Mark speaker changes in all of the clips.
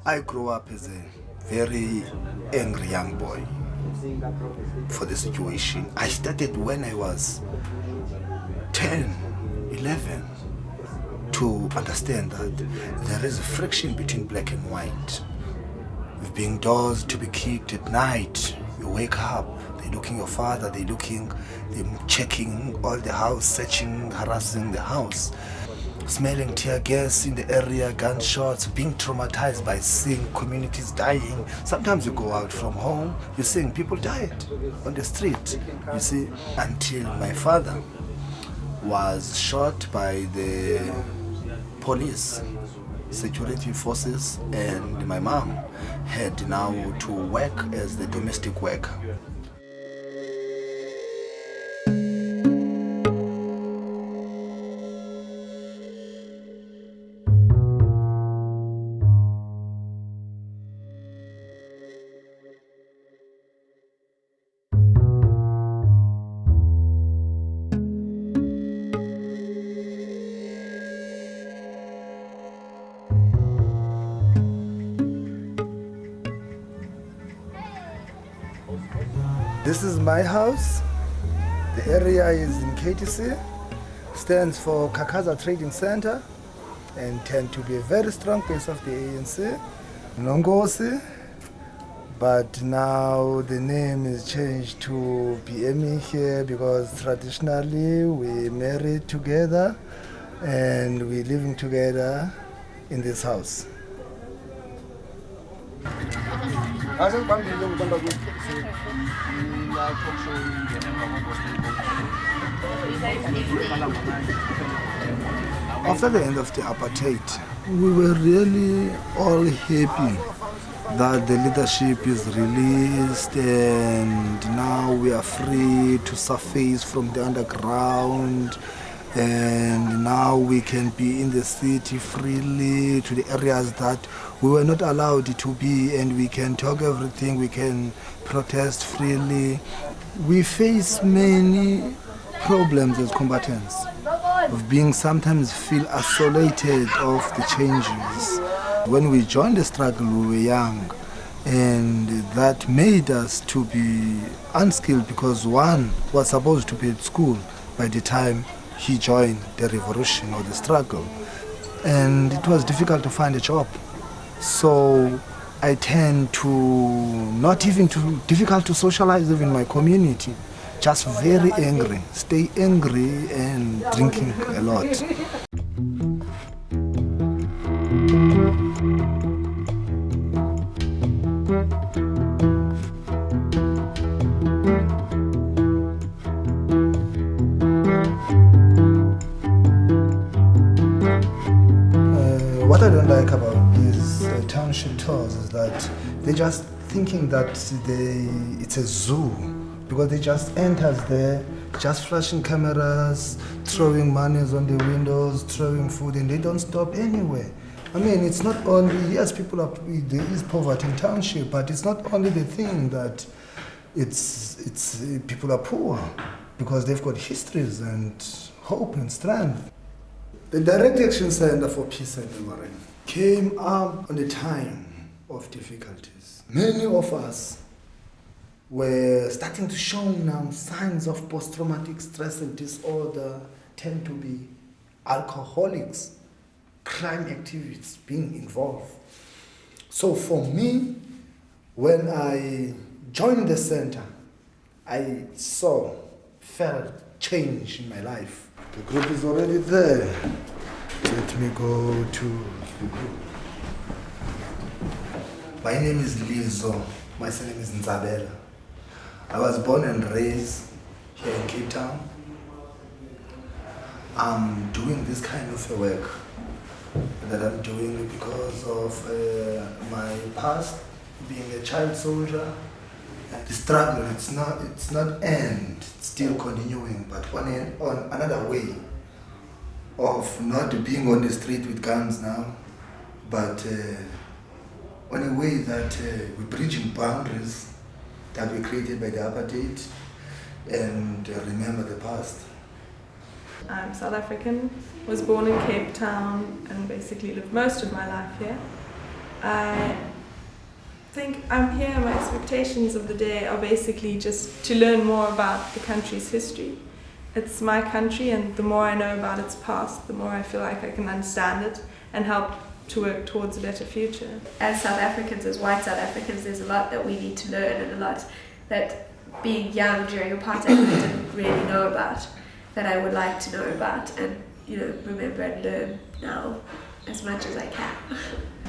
Speaker 1: I grew up as a very angry young boy for the situation. I started when I was 10, 11 to understand that there is a friction between black and white. We've been doors to be kicked at night. You wake up, they're looking your father, they're checking all the house, searching, harassing the house, smelling tear gas in the area, gunshots, being traumatized by seeing communities dying. Sometimes you go out from home, you're seeing people died on the street, you see, until my father was shot by the police, security forces, and my mom had now to work as the domestic worker. This is my house. The area is in KTC, stands for Kakaza Trading Center, and tend to be a very strong base of the ANC, Nongosi. But now the name is changed to BME here because traditionally we married together and we're living together in this house. After the end of the apartheid, we were really all happy that the leadership is released and now we are free to surface from the underground, and now we can be in the city freely to the areas that we were not allowed to be, and we can talk everything, we can protest freely. We face many problems as combatants of being sometimes feel isolated of the changes. When we joined the struggle, we were young, and that made us to be unskilled because one was supposed to be at school by the time he joined the revolution or the struggle, and it was difficult to find a job. So I tend to not even too difficult to socialize even in my community, just very angry, stay angry and drinking a lot. What I don't like about these township tours is that they're just thinking that it's a zoo, because they just enters there, just flashing cameras, throwing monies on the windows, throwing food, and they don't stop anywhere. I mean, it's not only, yes, there is poverty in township, but it's not only the thing that it's people are poor, because they've got histories and hope and strength. The Direct Action Center for Peace and Memory came up on a time of difficulties. Many of us were starting to show now signs of post-traumatic stress and disorder, tend to be alcoholics, crime activities being involved. So for me, when I joined the center, I felt change in my life. The group is already there. Let me go to the group. My name is Lizo. My surname is Ndzabela. I was born and raised here in Cape Town. I'm doing this kind of work that I'm doing because of my past, being a child soldier. The struggle, it's not end, it's still continuing, but on another way of not being on the street with guns now, but on a way that we're bridging boundaries that were created by the apartheid and remember the past.
Speaker 2: I'm South African, was born in Cape Town and basically lived most of my life here. I think I'm here, my expectations of the day are basically just to learn more about the country's history. It's my country, and the more I know about its past, the more I feel like I can understand it and help to work towards a better future.
Speaker 3: As South Africans, as white South Africans, there's a lot that we need to learn, and a lot that being young during apartheid we didn't really know about, that I would like to know about and remember and learn now as much as I can.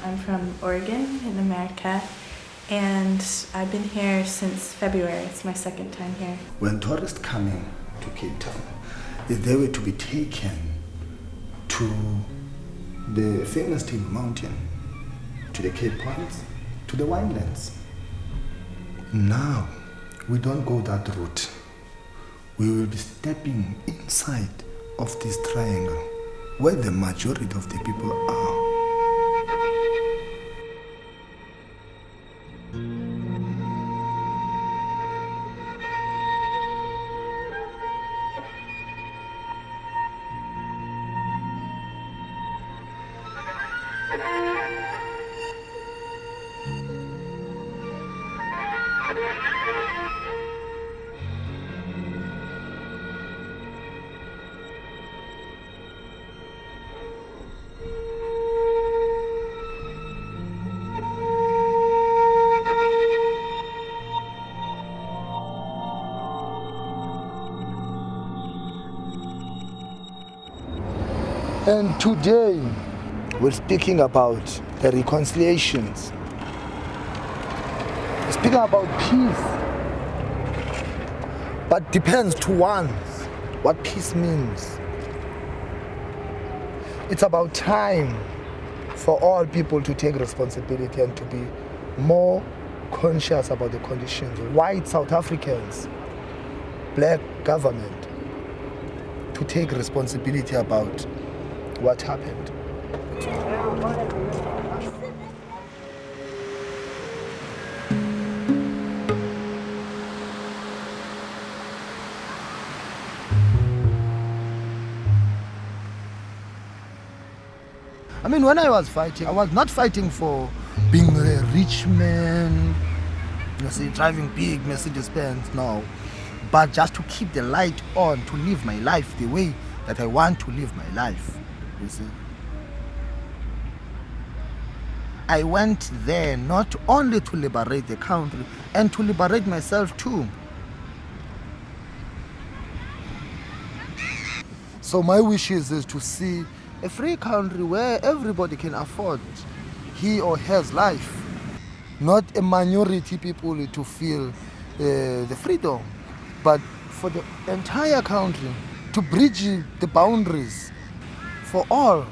Speaker 4: I'm from Oregon in America, and I've been here since February. It's my second time here.
Speaker 1: When tourists coming to Cape Town, they were to be taken to the famous Table Mountain, to the Cape Points, to the winelands. Now, we don't go that route. We will be stepping inside of this triangle where the majority of the people are. And today, we're speaking about the reconciliations. We're speaking about peace. But depends to one what peace means. It's about time for all people to take responsibility and to be more conscious about the conditions. White South Africans, black government, to take responsibility about what happened. I mean, when I was fighting, I was not fighting for being a rich man, driving big Mercedes-Benz, no. But just to keep the light on, to live my life the way that I want to live my life. You see, I went there not only to liberate the country and to liberate myself too. So my wish is to see a free country where everybody can afford he or her life, not a minority people to feel the freedom, but for the entire country to bridge the boundaries for all.